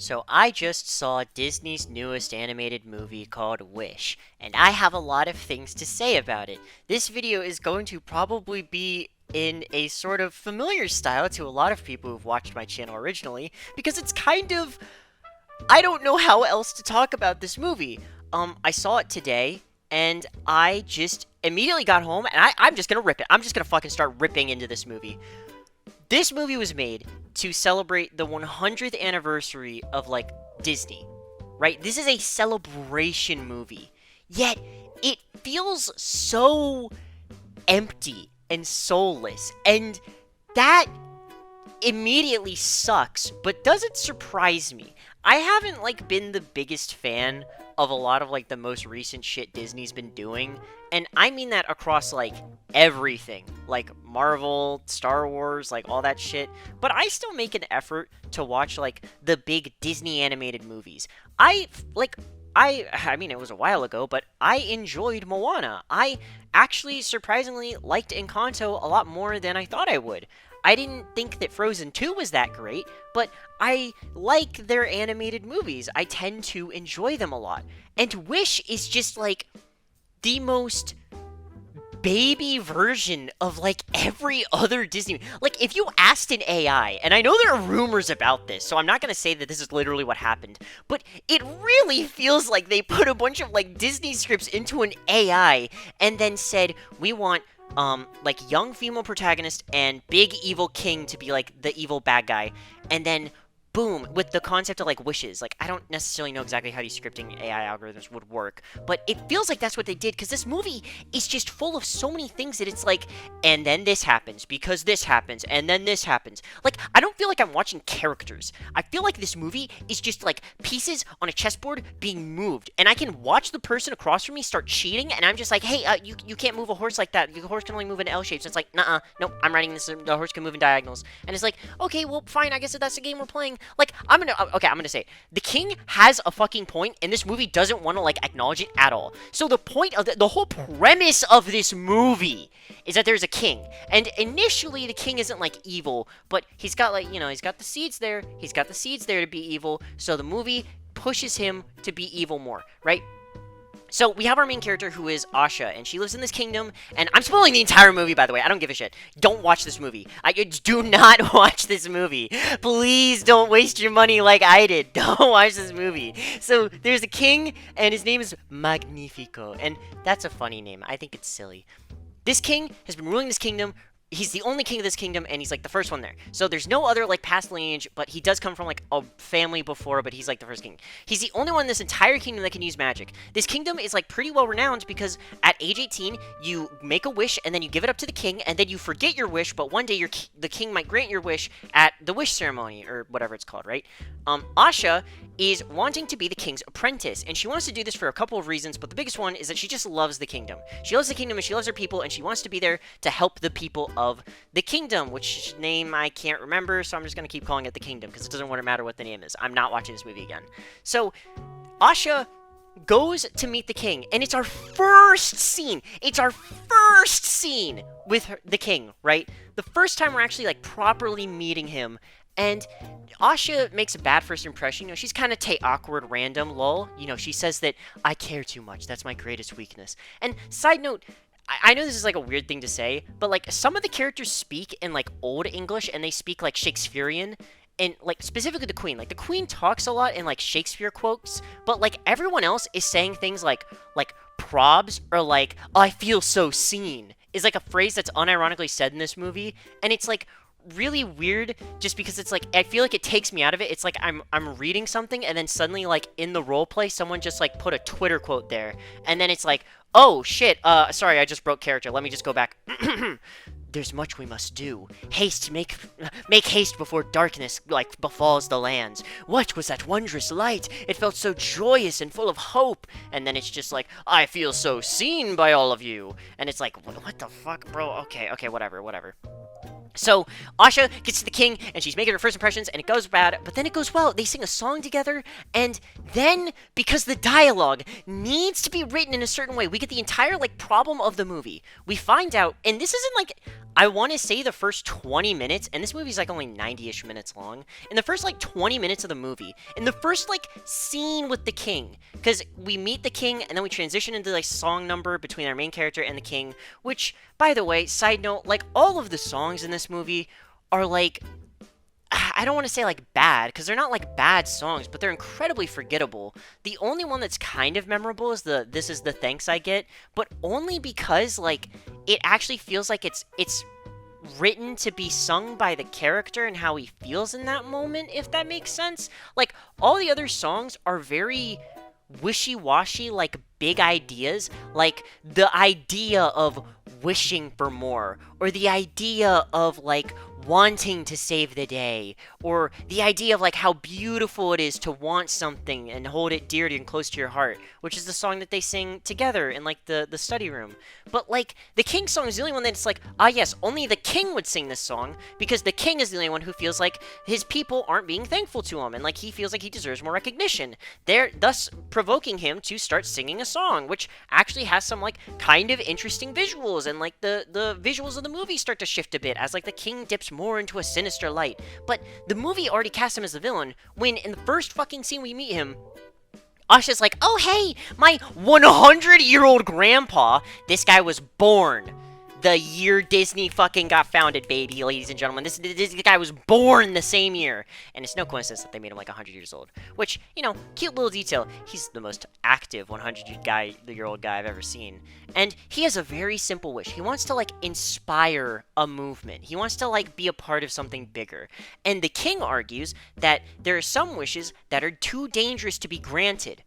So I just saw Disney's newest animated movie called Wish, and I have a lot of things to say about it. This video is going to probably be in a sort of familiar style to a lot of people who've watched my channel originally, because it's kind of... I don't know how else to talk about this movie. I saw it today, and I just immediately got home, and I'm just gonna rip it. I'm just gonna fucking start ripping into this movie. This movie was made to celebrate the 100th anniversary of, like, Disney, right? This is a celebration movie. Yet, it feels so empty and soulless. And that immediately sucks, but doesn't surprise me. I haven't, like, been the biggest fan of a lot of, like, the most recent shit Disney's been doing, and I mean that across, like, everything. Like, Marvel, Star Wars, like, all that shit. But I still make an effort to watch, like, the big Disney animated movies. I mean, it was a while ago, but I enjoyed Moana. I actually surprisingly liked Encanto a lot more than I thought I would. I didn't think that Frozen 2 was that great, but I like their animated movies. I tend to enjoy them a lot. And Wish is just like the most baby version of like every other Disney. Like, if you asked an AI, and I know there are rumors about this, so I'm not gonna say that this is literally what happened, but it really feels like they put a bunch of like Disney scripts into an AI and then said, we want like young female protagonist and big evil king to be like the evil bad guy, and then boom, with the concept of like wishes. Like, I don't necessarily know exactly how these scripting AI algorithms would work, but it feels like that's what they did, because this movie is just full of so many things that it's like, and then this happens because this happens, and then this happens. Like, I don't feel like I'm watching characters. I feel like this movie is just like pieces on a chessboard being moved, and I can watch the person across from me start cheating, and I'm just like, hey, you can't move a horse like that. The horse can only move in L shapes. It's like, nuh-uh, nope, I'm writing this. The horse can move in diagonals, and it's like, okay, well, fine. I guess if that's the game we're playing. Like, I'm gonna say it. The king has a fucking point, and this movie doesn't want to, like, acknowledge it at all. So the point of the whole premise of this movie is that there's a king. And initially, the king isn't, like, evil, but he's got, like, he's got the seeds there. He's got the seeds there to be evil, so the movie pushes him to be evil more, right? So, we have our main character, who is Asha, and she lives in this kingdom, and I'm spoiling the entire movie, by the way. I don't give a shit. Don't watch this movie. Do not watch this movie. Please don't waste your money like I did. Don't watch this movie. So, there's a king, and his name is Magnifico, and that's a funny name. I think it's silly. This king has been ruling this kingdom. He's the only king of this kingdom, and he's, like, the first one there. So there's no other, like, past lineage, but he does come from, like, a family before, but he's, like, the first king. He's the only one in this entire kingdom that can use magic. This kingdom is, like, pretty well renowned because at age 18, you make a wish, and then you give it up to the king, and then you forget your wish, but one day the king might grant your wish at the wish ceremony, or whatever it's called, right? Asha is wanting to be the king's apprentice, and she wants to do this for a couple of reasons, but the biggest one is that she just loves the kingdom. She loves the kingdom, and she loves her people, and she wants to be there to help the people of the kingdom, which name I can't remember, so I'm just going to keep calling it the kingdom, because it doesn't want to matter what the name is. I'm not watching this movie again. So, Asha goes to meet the king, and it's our first scene. It's our first scene with the king, right? The first time we're actually, like, properly meeting him. And Asha makes a bad first impression. She's kind of awkward, random, lol. She says that I care too much. That's my greatest weakness. And side note, I know this is, like, a weird thing to say, but, like, some of the characters speak in, like, Old English, and they speak, like, Shakespearean, and, like, specifically the Queen. Like, the Queen talks a lot in, like, Shakespeare quotes, but, like, everyone else is saying things like probs, or, like, I feel so seen, is, like, a phrase that's unironically said in this movie, and it's, like, really weird, just because it's like, I feel like it takes me out of it. It's like I'm reading something, and then suddenly, like, in the role play, someone just, like, put a Twitter quote there, and then it's like, oh shit, sorry, I just broke character, let me just go back. There's much we must do. Haste, make haste before darkness, like, befalls the lands. What was that wondrous light? It felt so joyous and full of hope. And then it's just like, I feel so seen by all of you. And it's like, what the fuck, bro? Okay, whatever. So Asha gets to the king and she's making her first impressions and it goes bad, but then it goes well. They sing a song together, and then because the dialogue needs to be written in a certain way, we get the entire like problem of the movie. We find out, and this isn't like, I want to say the first 20 minutes, and this movie's like only 90-ish minutes long. In the first like 20 minutes of the movie, in the first like scene with the king, because we meet the king and then we transition into like song number between our main character and the king, which, by the way, side note, like all of the songs in this movie are like, I don't want to say like bad, because they're not like bad songs, but they're incredibly forgettable. The only one that's kind of memorable is the "This Is the Thanks I Get," but only because like it actually feels like it's written to be sung by the character and how he feels in that moment, if that makes sense. Like all the other songs are very wishy-washy, like big ideas, like the idea of wishing for more, or the idea of like wanting to save the day, or the idea of like how beautiful it is to want something and hold it dear to and close to your heart, which is the song that they sing together in like the study room. But like the king song is the only one that's like, ah yes, only the king would sing this song, because the king is the only one who feels like his people aren't being thankful to him, and like he feels like he deserves more recognition. They're thus provoking him to start singing a song, which actually has some like kind of interesting visuals, and like the visuals of the movie start to shift a bit as like the king dips more into a sinister light. But the movie already cast him as the villain when in the first fucking scene we meet him, Asha's like, oh hey, my 100-year-old grandpa, this guy was born the year Disney fucking got founded, baby, ladies and gentlemen. This guy was born the same year. And it's no coincidence that they made him like 100 years old. Which, you know, cute little detail. He's the most active 100-year-old guy I've ever seen. And he has a very simple wish. He wants to, like, inspire a movement. He wants to, like, be a part of something bigger. And the king argues that there are some wishes that are too dangerous to be granted.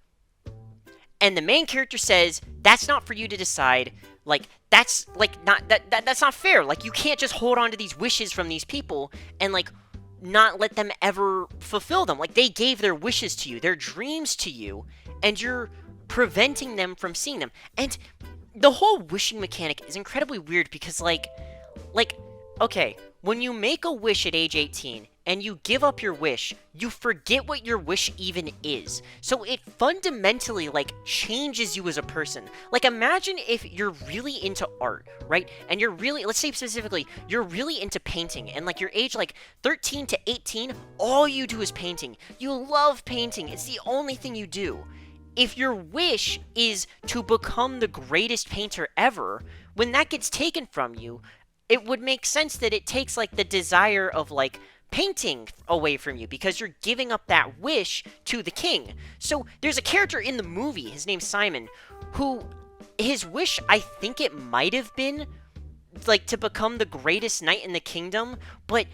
And the main character says, that's not for you to decide. Like, that's like that's not fair. Like, you can't just hold on to these wishes from these people and like not let them ever fulfill them. Like, they gave their wishes to you, their dreams to you, and you're preventing them from seeing them. And the whole wishing mechanic is incredibly weird because like okay, when you make a wish at age 18 and you give up your wish, you forget what your wish even is. So it fundamentally, like, changes you as a person. Like, imagine if you're really into art, right? And you're really, let's say specifically, you're really into painting, and, like, your age, like, 13 to 18, all you do is painting. You love painting. It's the only thing you do. If your wish is to become the greatest painter ever, when that gets taken from you, it would make sense that it takes, like, the desire of, like, painting away from you, because you're giving up that wish to the king. So there's a character in the movie, his name's Simon, who his wish, I think it might have been like to become the greatest knight in the kingdom, but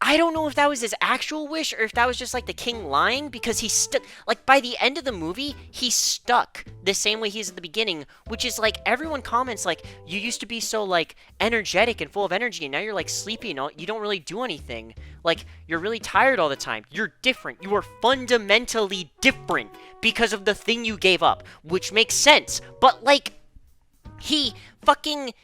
I don't know if that was his actual wish or if that was just like the king lying, because he stuck, like by the end of the movie, he's stuck the same way he is at the beginning, which is like everyone comments like, you used to be so like energetic and full of energy and now you're like sleepy and all, you don't really do anything. Like, you're really tired all the time. You're different. You are fundamentally different because of the thing you gave up, which makes sense. But like, he fucking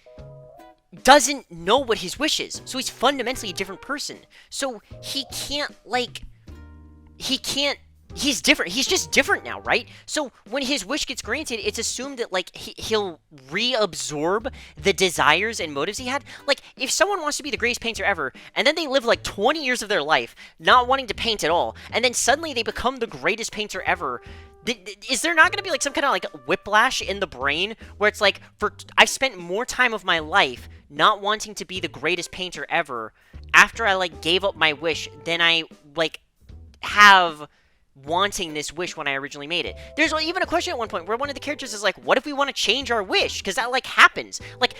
doesn't know what his wish is, so he's fundamentally a different person. So he can't, like, he's different. He's just different now, right? So when his wish gets granted, it's assumed that, like, he'll reabsorb the desires and motives he had. Like, if someone wants to be the greatest painter ever, and then they live, like, 20 years of their life not wanting to paint at all, and then suddenly they become the greatest painter ever, is there not going to be, like, some kind of, like, whiplash in the brain where it's like, I spent more time of my life not wanting to be the greatest painter ever after I, like, gave up my wish than I, like, have wanting this wish when I originally made it. There's even a question at one point where one of the characters is like, what if we want to change our wish? Because that, like, happens. Like,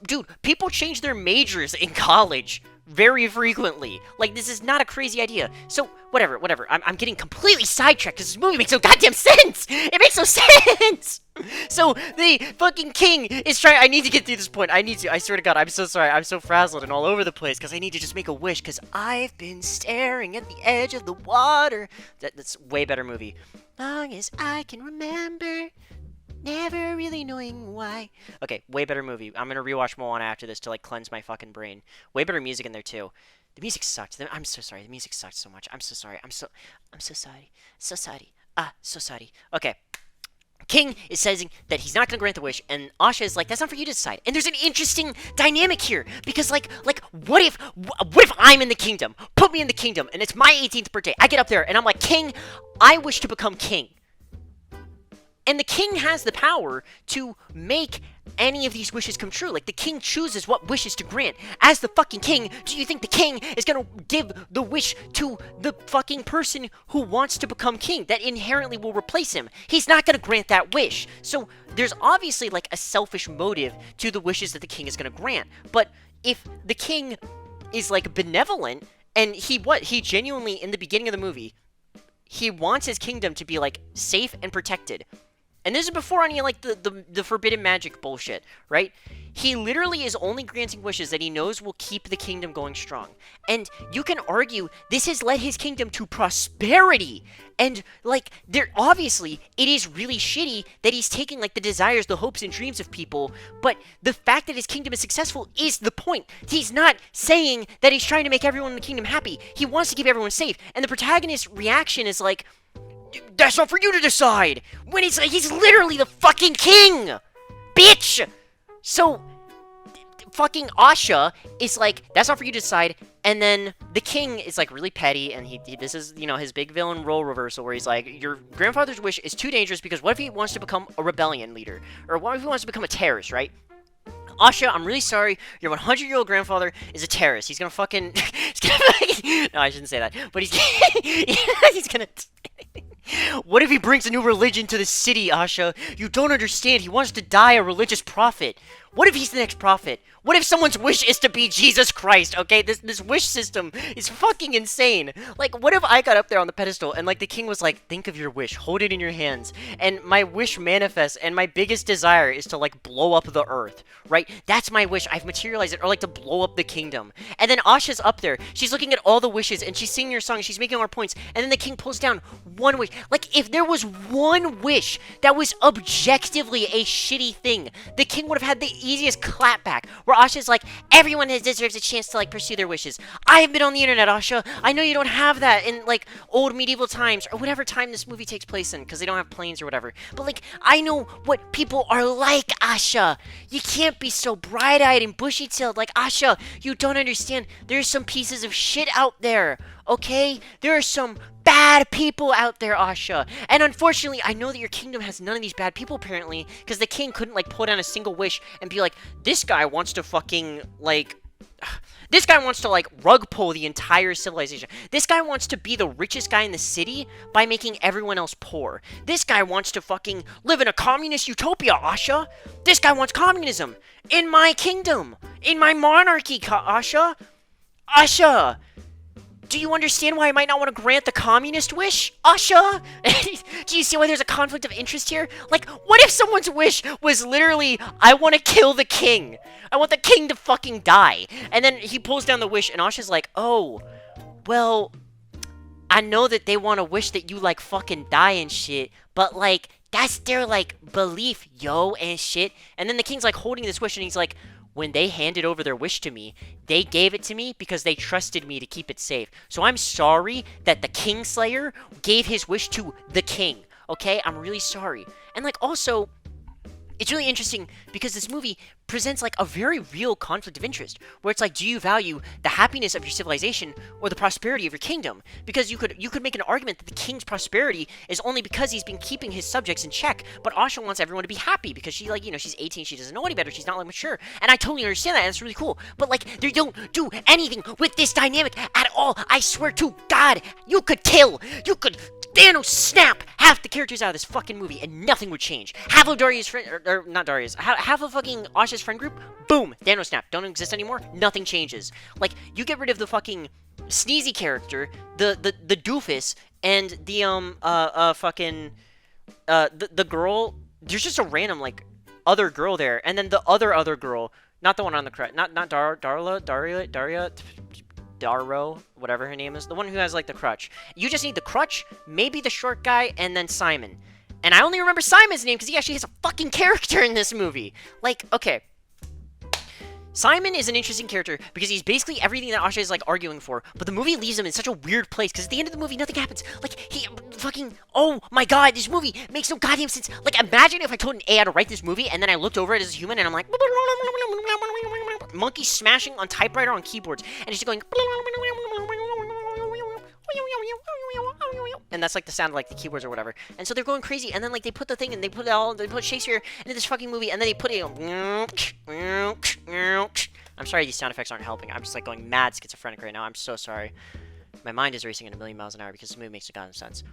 dude, people change their majors in college very frequently. Like, this is not a crazy idea. So, whatever. I'm getting completely sidetracked because this movie makes no goddamn sense! It makes no sense! So, the fucking king is trying— I need to get through this point. I swear to God, I'm so sorry. I'm so frazzled and all over the place because I need to just make a wish because I've been staring at the edge of the water. That's a way better movie. Long as I can remember. never really knowing why. Okay, way better movie. I'm gonna rewatch Moana after this to like cleanse my fucking brain. Way better music in there too. The music sucked. I'm so sorry. The music sucked so much. I'm so sorry. I'm so sorry. So sorry. So sorry. Okay. King is saying that he's not going to grant the wish, and Asha is like, "That's not for you to decide." And there's an interesting dynamic here because, like, what if I'm in the kingdom? Put me in the kingdom, and it's my 18th birthday. I get up there, and I'm like, "King, I wish to become king." And the king has the power to make any of these wishes come true. Like, the king chooses what wishes to grant. As the fucking king, do you think the king is gonna give the wish to the fucking person who wants to become king that inherently will replace him? He's not gonna grant that wish. So there's obviously like a selfish motive to the wishes that the king is gonna grant. But if the king is like benevolent, and he genuinely, in the beginning of the movie, he wants his kingdom to be like safe and protected. And this is before any, like, the forbidden magic bullshit, right? He literally is only granting wishes that he knows will keep the kingdom going strong. And you can argue this has led his kingdom to prosperity. And, like, obviously, it is really shitty that he's taking, like, the desires, the hopes, and dreams of people. But the fact that his kingdom is successful is the point. He's not saying that he's trying to make everyone in the kingdom happy. He wants to keep everyone safe. And the protagonist's reaction is like, "That's not for you to decide," when it's like he's literally the fucking king, bitch. So fucking Asha is like, "That's not for you to decide," and then the king is like really petty, and this is, you know, his big villain role reversal where he's like, "Your grandfather's wish is too dangerous because what if he wants to become a rebellion leader, or what if he wants to become a terrorist, right? Asha, I'm really sorry. Your 100-year-old grandfather is a terrorist. He's gonna fucking. No, I shouldn't say that. But he's gonna. What if he brings a new religion to the city, Asha? You don't understand. He wants to die a religious prophet. What if he's the next prophet? What if someone's wish is to be Jesus Christ, okay? This wish system is fucking insane. Like, what if I got up there on the pedestal and, like, the king was like, "Think of your wish. Hold it in your hands." And my wish manifests, and my biggest desire is to, like, blow up the earth, right? That's my wish. I've materialized it. Or, like, to blow up the kingdom. And then Asha's up there. She's looking at all the wishes, and she's singing her song, she's making all her points. And then the king pulls down one wish. Like, if there was one wish that was objectively a shitty thing, the king would have had the easiest clapback, where Asha's like, "Everyone deserves a chance to, like, pursue their wishes. I have been on the internet, Asha. I know you don't have that in, like, old medieval times, or whatever time this movie takes place in, because they don't have planes or whatever. But, like, I know what people are like, Asha. You can't be so bright-eyed and bushy-tailed. Like, Asha, you don't understand. There's some pieces of shit out there, okay? There are some bad people out there, Asha. And unfortunately, I know that your kingdom has none of these bad people, apparently, because the king couldn't, like, pull down a single wish and be like, this guy wants to fucking, like... This guy wants to, like, rug pull the entire civilization. This guy wants to be the richest guy in the city by making everyone else poor. This guy wants to fucking live in a communist utopia, Asha. This guy wants communism in my kingdom, in my monarchy, Asha. Asha, do you understand why I might not want to grant the communist wish, Asha? Do you see why there's a conflict of interest here? Like, what if someone's wish was literally, "I want to kill the king. I want the king to fucking die." And then he pulls down the wish, and Asha's like, "Oh, well, I know that they want to wish that you, like, fucking die and shit, but, like, that's their, like, belief, yo, and shit." And then the king's, like, holding this wish, and he's like, "When they handed over their wish to me, they gave it to me because they trusted me to keep it safe. So I'm sorry that the Kingslayer gave his wish to the king, okay? I'm really sorry." And, like, also, it's really interesting because this movie presents, like, a very real conflict of interest, where it's like, do you value the happiness of your civilization or the prosperity of your kingdom? Because you could make an argument that the king's prosperity is only because he's been keeping his subjects in check, but Asha wants everyone to be happy because she, like, you know, she's 18, she doesn't know any better, she's not, like, mature, and I totally understand that, and it's really cool, but, like, they don't do anything with this dynamic at all. I swear to God, you could Thanos snap half the characters out of this fucking movie, and nothing would change. Half of Darius' friend, or not Darius, half of fucking Asha's friend group, boom, Thanos snap, don't exist anymore, nothing changes. Like, you get rid of the fucking sneezy character, the doofus, and the, the girl, there's just a random, like, other girl there, and then the other girl, not the one on the crutch, not Daria, Darrow, whatever her name is, the one who has, like, the crutch. You just need the crutch, maybe the short guy, and then Simon. And I only remember Simon's name because he actually has a fucking character in this movie. Like, okay. Simon is an interesting character because he's basically everything that Asha is like arguing for, but the movie leaves him in such a weird place because at the end of the movie nothing happens. Like he fucking, oh my god, this movie makes no goddamn sense. Like imagine if I told an AI to write this movie and then I looked over it as a human and I'm like monkey smashing on typewriter on keyboards and it's just going and that's like the sound of like the keyboards or whatever. And so they're going crazy and then like they put the thing and they put Shakespeare into this fucking movie and then they put it I'm sorry these sound effects aren't helping. I'm just like going mad schizophrenic right now. I'm so sorry. My mind is racing at 1,000,000 miles an hour because this movie makes no goddamn sense.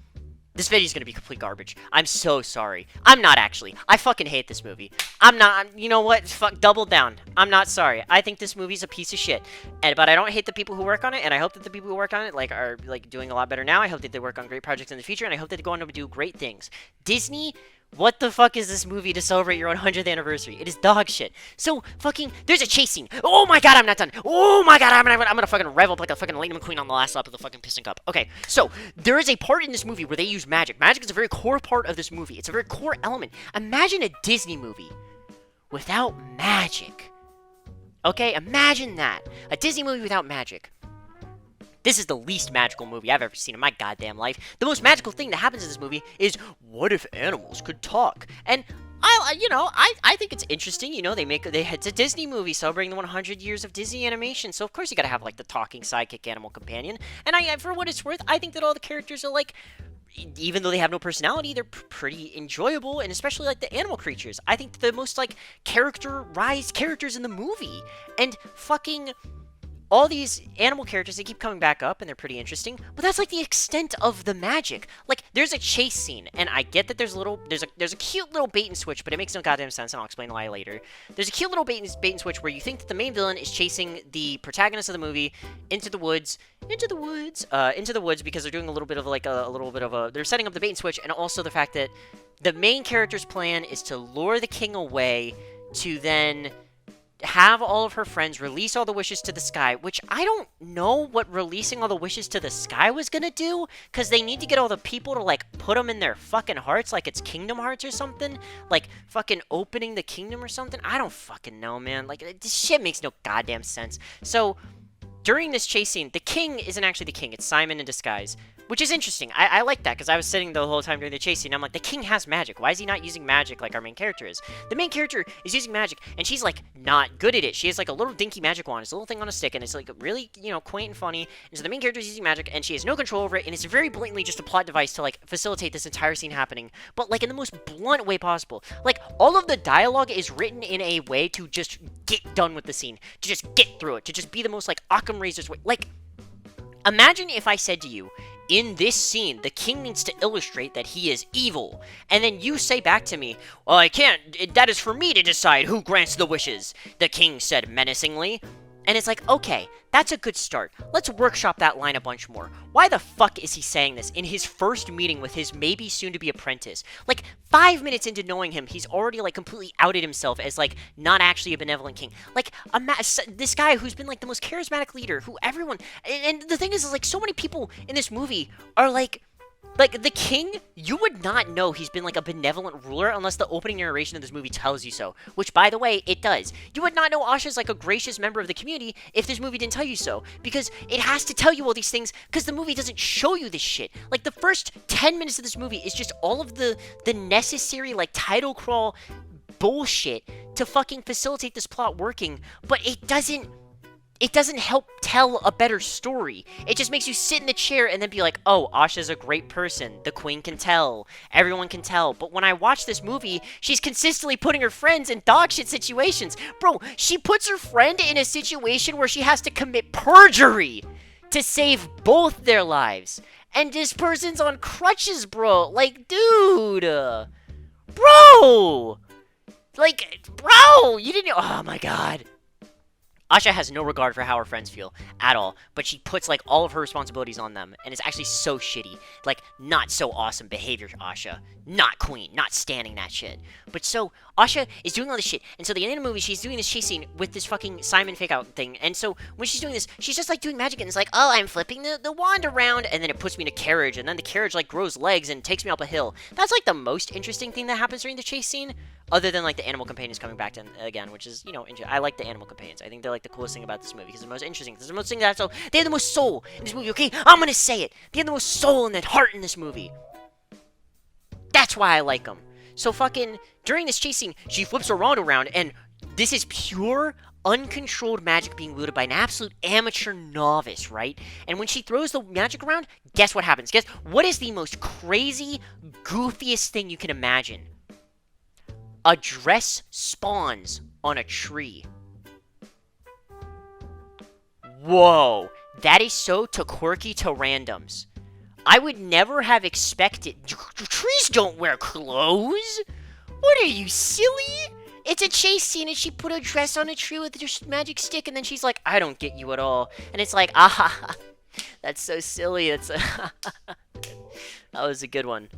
This video is gonna be complete garbage. I'm so sorry. I'm not actually. I fucking hate this movie. I'm not. You know what? Fuck. Double down. I'm not sorry. I think this movie's a piece of shit. But I don't hate the people who work on it, and I hope that the people who work on it like are like doing a lot better now. I hope that they work on great projects in the future, and I hope that they go on to do great things. Disney. What the fuck is this movie to celebrate your 100th anniversary? It is dog shit. So, fucking, there's a chase scene. Oh my god, I'm not done. Oh my god, I'm gonna fucking rev up like a fucking Lightning McQueen on the last lap of the fucking piston cup. Okay, so, there is a part in this movie where they use magic. Magic is a very core part of this movie. It's a very core element. Imagine a Disney movie without magic. Okay, imagine that. A Disney movie without magic. This is the least magical movie I've ever seen in my goddamn life. The most magical thing that happens in this movie is, what if animals could talk? And I think it's interesting. You know, it's a Disney movie celebrating the 100 years of Disney animation. So of course you gotta have like the talking sidekick animal companion. And for what it's worth, I think that all the characters are like, even though they have no personality, they're pretty enjoyable, and especially like the animal creatures. I think the most like characterized characters in the movie, and fucking. All these animal characters, they keep coming back up, and they're pretty interesting, but that's like the extent of the magic. Like, there's a chase scene, and I get that there's a cute little bait and switch, but it makes no goddamn sense, and I'll explain why later. There's a cute little bait and switch where you think that the main villain is chasing the protagonist of the movie into the woods because they're doing a little bit of they're setting up the bait and switch, and also the fact that the main character's plan is to lure the king away to then have all of her friends release all the wishes to the sky, which I don't know what releasing all the wishes to the sky was gonna do, because they need to get all the people to, like, put them in their fucking hearts like it's Kingdom Hearts or something, like, fucking opening the kingdom or something. I don't fucking know, man. Like, this shit makes no goddamn sense. So, during this chase scene, the king isn't actually the king, it's Simon in disguise. Which is interesting. I like that, because I was sitting the whole time during the chase scene, and I'm like, the king has magic. Why is he not using magic like our main character is? The main character is using magic, and she's, like, not good at it. She has, like, a little dinky magic wand. It's a little thing on a stick, and it's, like, really, you know, quaint and funny. And so the main character is using magic, and she has no control over it, and it's very blatantly just a plot device to, like, facilitate this entire scene happening. But, like, in the most blunt way possible. Like, all of the dialogue is written in a way to just get done with the scene. To just get through it. To just be the most, like, Occam Razor's way. Like, imagine if I said to you, in this scene, the king needs to illustrate that he is evil. And then you say back to me, well, I can't. That is for me to decide who grants the wishes, the king said menacingly. And it's like, okay, that's a good start. Let's workshop that line a bunch more. Why the fuck is he saying this in his first meeting with his maybe soon-to-be apprentice? Like, 5 minutes into knowing him, he's already, like, completely outed himself as, like, not actually a benevolent king. Like, this guy who's been, like, the most charismatic leader, who everyone... And the thing is, like, so many people in this movie are, like, the king, you would not know he's been, like, a benevolent ruler unless the opening narration of this movie tells you so. Which, by the way, it does. You would not know Asha's, like, a gracious member of the community if this movie didn't tell you so. Because it has to tell you all these things, because the movie doesn't show you this shit. Like, the first 10 minutes of this movie is just all of the necessary, like, title crawl bullshit to fucking facilitate this plot working. But it doesn't help tell a better story. It just makes you sit in the chair and then be like, oh, Asha's a great person. The queen can tell. Everyone can tell. But when I watch this movie, she's consistently putting her friends in dog shit situations. Bro, she puts her friend in a situation where she has to commit perjury to save both their lives. And this person's on crutches, bro. Like, dude. Bro. Like, bro. You didn't... Oh, my God. Asha has no regard for how her friends feel at all, but she puts like all of her responsibilities on them, and it's actually so shitty. Like, not so awesome behavior, Asha. Not queen, not standing that shit. But so, Asha is doing all this shit, and so the end of the movie, she's doing this chase scene with this fucking Simon fake out thing, and so when she's doing this, she's just like doing magic, and it's like, oh, I'm flipping the wand around, and then it puts me in a carriage, and then the carriage like grows legs and takes me up a hill. That's like the most interesting thing that happens during the chase scene, other than like the animal companions coming back to again, which is, you know, I like the animal companions. I think they're like the coolest thing about this movie because they're the most interesting. They're the most thing that's so they have the most soul in this movie. Okay, I'm gonna say it. They have the most soul and heart in this movie. That's why I like them. So fucking during this chase scene, she flips her wand around, and this is pure uncontrolled magic being wielded by an absolute amateur novice, right? And when she throws the magic around, guess what happens? Guess what is the most crazy, goofiest thing you can imagine? A dress spawns on a tree. Whoa, that is so to quirky to randoms. I would never have expected. Trees don't wear clothes. What are you, silly? It's a chase scene, and she put a dress on a tree with her magic stick, and then she's like, I don't get you at all. And it's like, ah, that's so silly. That's that was a good one.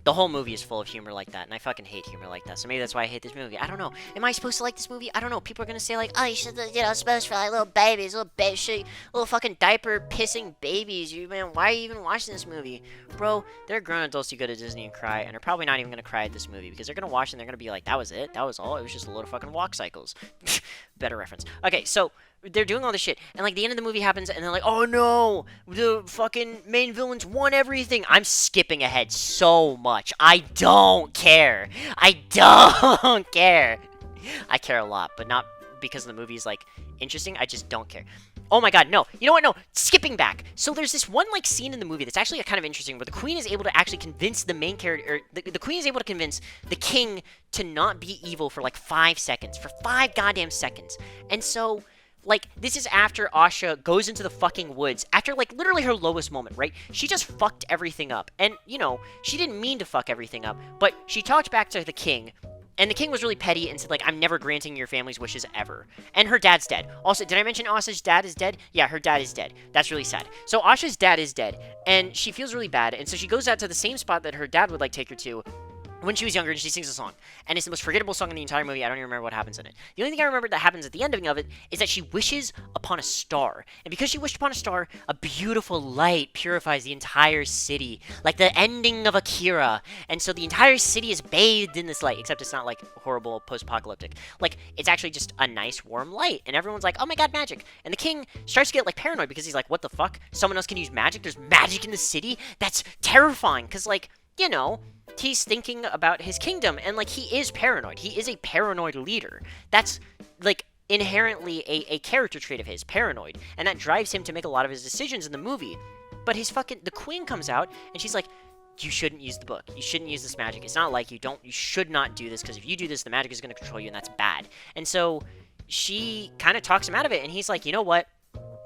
The whole movie is full of humor like that, and I fucking hate humor like that. So maybe that's why I hate this movie. I don't know. Am I supposed to like this movie? I don't know. People are gonna say like, oh, you should, you know, supposed for like little babies, little fucking diaper pissing babies. You man, why are you even watching this movie, bro? They're grown adults who go to Disney and cry, and are probably not even gonna cry at this movie because they're gonna watch and they're gonna be like, that was it, that was all. It was just a load of fucking walk cycles. Better reference. Okay, so they're doing all this shit, and like the end of the movie happens, and they're like, oh no, the fucking main villains won everything. I'm skipping ahead so much. I don't care. I don't care. I care a lot, but not because the movie is like interesting. I just don't care. Oh my god, no. You know what? No. Skipping back. So there's this one like scene in the movie that's actually kind of interesting where the queen is able to actually convince the main character, or the queen is able to convince the king to not be evil for like 5 seconds. For 5 goddamn seconds. And so, like, this is after Asha goes into the fucking woods, after, like, literally her lowest moment, right? She just fucked everything up. And, you know, she didn't mean to fuck everything up, but she talked back to the king, and the king was really petty and said, like, I'm never granting your family's wishes ever. And her dad's dead. Also, did I mention Asha's dad is dead? Yeah, her dad is dead. That's really sad. So Asha's dad is dead, and she feels really bad, and so she goes out to the same spot that her dad would, like, take her to when she was younger, and she sings a song. And it's the most forgettable song in the entire movie. I don't even remember what happens in it. The only thing I remember that happens at the ending of it is that she wishes upon a star. And because she wished upon a star, a beautiful light purifies the entire city. Like the ending of Akira. And so the entire city is bathed in this light. Except it's not like horrible post-apocalyptic. Like, it's actually just a nice warm light. And everyone's like, oh my god, magic. And the king starts to get like paranoid because he's like, what the fuck? Someone else can use magic? There's magic in the city? That's terrifying. Because, like, you know, he's thinking about his kingdom, and, like, he is paranoid. He is a paranoid leader. That's, like, inherently a character trait of his, paranoid. And that drives him to make a lot of his decisions in the movie. But the queen comes out, and she's like, you shouldn't use the book. You shouldn't use this magic. It's not like you should not do this, because if you do this, the magic is going to control you, and that's bad. And so she kind of talks him out of it, and he's like, you know what?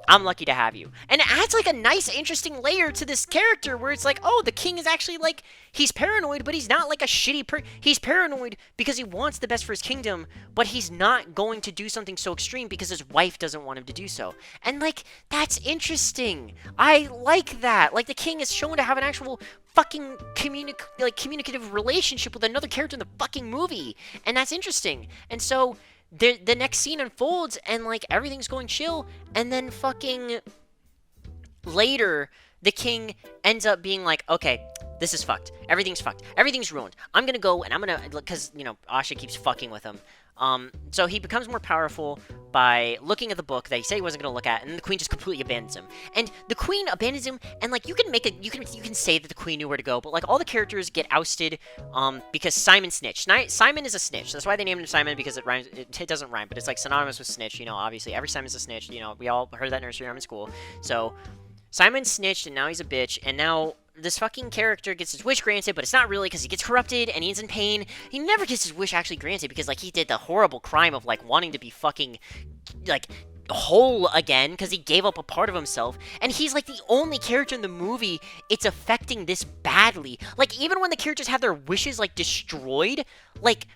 I'm lucky to have you. And it adds, like, a nice, interesting layer to this character where it's like, oh, the king is actually, like, he's paranoid, but he's not, like, a shitty he's paranoid because he wants the best for his kingdom, but he's not going to do something so extreme because his wife doesn't want him to do so. And, like, that's interesting. I like that. Like, the king is shown to have an actual fucking communicative relationship with another character in the fucking movie. And that's interesting. And so the next scene unfolds, and, like, everything's going chill, and then fucking later, the king ends up being like, okay, this is fucked. Everything's fucked. Everything's ruined. I'm gonna go, and I'm gonna, because, you know, Asha keeps fucking with him. So he becomes more powerful by looking at the book that he said he wasn't gonna look at, and the queen just completely abandons him. And the queen abandons him, and, like, you can say that the queen knew where to go, but, like, all the characters get ousted, because Simon snitched. Simon is a snitch. That's why they named him Simon, because it rhymes. It doesn't rhyme, but it's, like, synonymous with snitch. You know, obviously every Simon's a snitch. You know, we all heard that nursery rhyme in school. So Simon snitched, and now he's a bitch, and now this fucking character gets his wish granted, but it's not really, because he gets corrupted, and he's in pain. He never gets his wish actually granted, because, like, he did the horrible crime of, like, wanting to be fucking, like, whole again, because he gave up a part of himself, and he's, like, the only character in the movie it's affecting this badly. Like, even when the characters have their wishes, like, destroyed, like,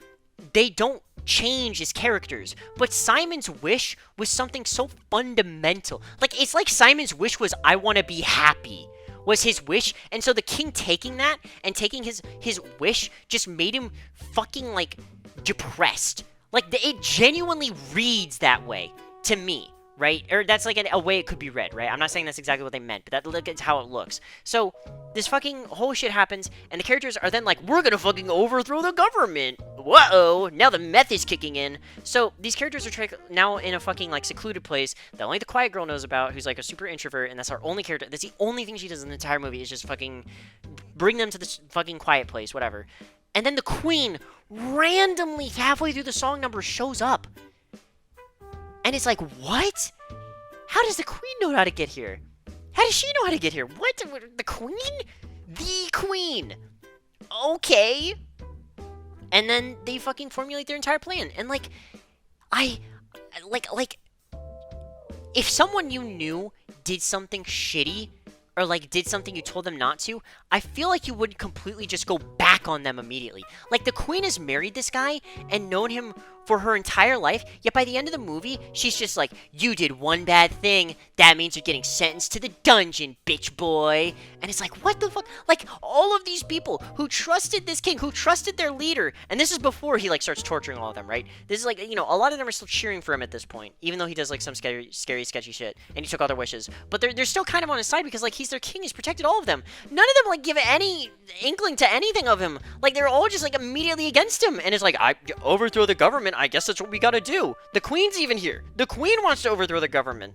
they don't change as characters. But Simon's wish was something so fundamental. Like, it's like Simon's wish was, I want to be happy, was his wish. And so the king taking that and taking his wish just made him fucking, like, depressed. Like, it genuinely reads that way to me. Right? Or that's like a way it could be read, right? I'm not saying that's exactly what they meant, but that's how it looks. So, this fucking whole shit happens, and the characters are then like, we're gonna fucking overthrow the government! Whoa! Now the meth is kicking in. So, these characters are now in a fucking, like, secluded place that only the quiet girl knows about, who's like a super introvert, and that's our only character. That's the only thing she does in the entire movie, is just fucking bring them to this fucking quiet place, whatever. And then the queen, randomly, halfway through the song number, shows up. And it's like, what? How does the queen know how to get here? How does she know how to get here? What? The queen? The queen! Okay. And then they fucking formulate their entire plan. And, like, if someone you knew did something shitty, or, like, did something you told them not to, I feel like you would completely just go back on them immediately. Like, the queen has married this guy and known him for her entire life, yet by the end of the movie, she's just like, you did one bad thing, that means you're getting sentenced to the dungeon, bitch boy. And it's like, what the fuck? Like, all of these people who trusted this king, who trusted their leader, and this is before he, like, starts torturing all of them, right? This is like, you know, a lot of them are still cheering for him at this point, even though he does, like, some scary, sketchy shit, and he took all their wishes. But they're still kind of on his side because, like, he's their king, he's protected all of them. None of them, like, give any inkling to anything of him. Like, they're all just, like, immediately against him, and it's like, I overthrow the government, I guess that's what we gotta do. The queen's even here. The queen wants to overthrow the government.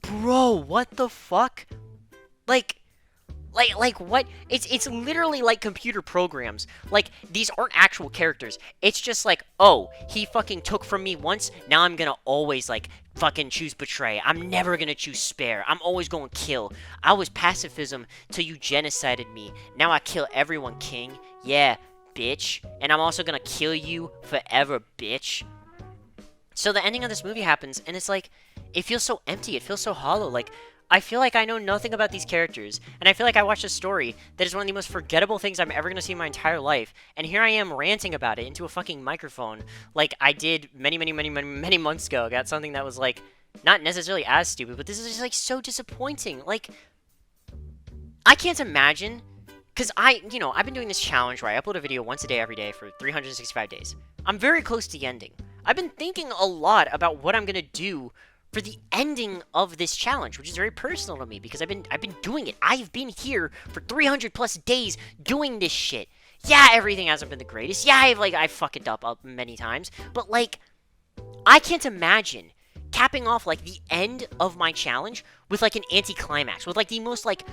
Bro, what the fuck? Like what? It's literally like computer programs. Like, these aren't actual characters. It's just like, oh, he fucking took from me once, now I'm gonna always, like, fucking choose betray. I'm never gonna choose spare. I'm always gonna kill. I was pacifism till you genocided me. Now I kill everyone, king. Yeah, bitch. And I'm also gonna kill you forever, bitch. So the ending of this movie happens, and it's like, it feels so empty, it feels so hollow. Like, I feel like I know nothing about these characters, and I feel like I watched a story that is one of the most forgettable things I'm ever gonna see in my entire life, and here I am ranting about it into a fucking microphone, like I did many months ago. I got something that was, like, not necessarily as stupid, but this is just, like, so disappointing. Like, I can't imagine. Because I've been doing this challenge where I upload a video once a day every day for 365 days. I'm very close to the ending. I've been thinking a lot about what I'm going to do for the ending of this challenge, which is very personal to me because I've been doing it. I've been here for 300 plus days doing this shit. Yeah, everything hasn't been the greatest. Yeah, I've fucked it up many times. But, like, I can't imagine capping off, like, the end of my challenge with, like, an anticlimax, with, like, the most, like,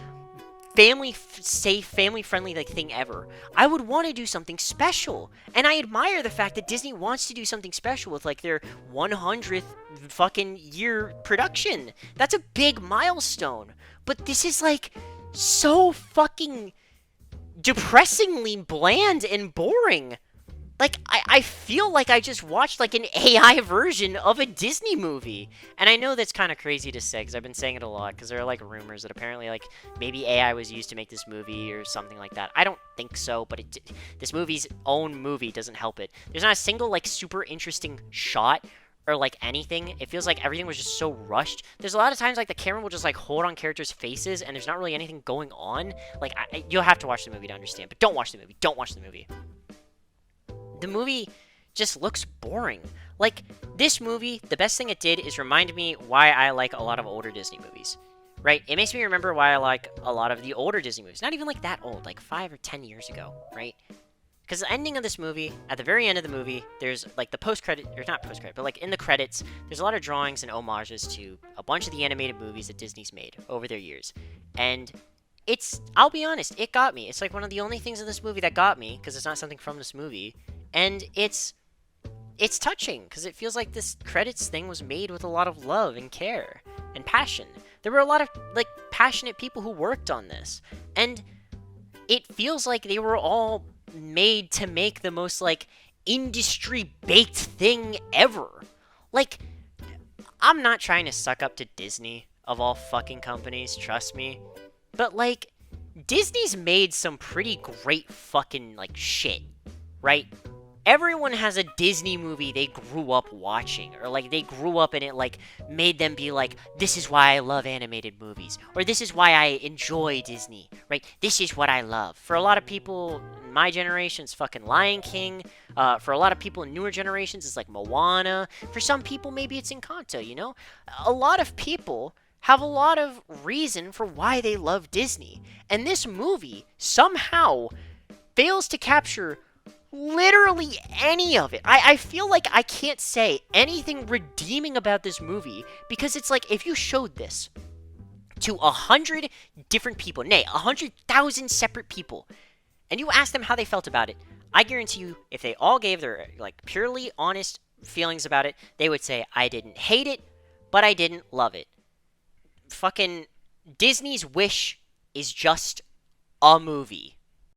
family-safe, family-friendly, like, thing ever. I would want to do something special, and I admire the fact that Disney wants to do something special with, like, their 100th fucking year production. That's a big milestone, but this is, like, so fucking depressingly bland and boring. Like, I feel like I just watched, like, an AI version of a Disney movie. And I know that's kind of crazy to say, because I've been saying it a lot, because there are, like, rumors that apparently, like, maybe AI was used to make this movie or something like that. I don't think so, but this movie's own movie doesn't help it. There's not a single, like, super interesting shot or, like, anything. It feels like everything was just so rushed. There's a lot of times, like, the camera will just, like, hold on characters' faces, and there's not really anything going on. Like, you'll have to watch the movie to understand, but don't watch the movie. Don't watch the movie. The movie just looks boring. Like, this movie, the best thing it did is remind me why I like a lot of older Disney movies, right? It makes me remember why I like a lot of the older Disney movies. Not even, like, that old, like 5 or 10 years ago, right? Because the ending of this movie, at the very end of the movie, there's, like, the post-credit, or not post-credit, but, like, in the credits, there's a lot of drawings and homages to a bunch of the animated movies that Disney's made over their years. And I'll be honest, it got me. It's, like, one of the only things in this movie that got me, because it's not something from this movie. And it's touching, because it feels like this credits thing was made with a lot of love and care and passion. There were a lot of, like, passionate people who worked on this. And it feels like they were all made to make the most, like, industry-baked thing ever. Like, I'm not trying to suck up to Disney, of all fucking companies, trust me. But, like, Disney's made some pretty great fucking, like, shit, right? everyone has a Disney movie they grew up watching, or like they grew up and it like made them be like, this is why I love animated movies, or this is why I enjoy Disney, right? This is what I love. For a lot of people in my generation, it's fucking Lion King. For a lot of people in newer generations, it's like Moana. For some people, maybe it's Encanto, you know? A lot of people have a lot of reason for why they love Disney. And this movie somehow fails to capture literally any of it. I feel like I can't say anything redeeming about this movie because it's like if you showed this to 100 different people, nay, 100,000 separate people, and you asked them how they felt about it, I guarantee you, if they all gave their like purely honest feelings about it, they would say, I didn't hate it, but I didn't love it. Fucking Disney's Wish is just a movie.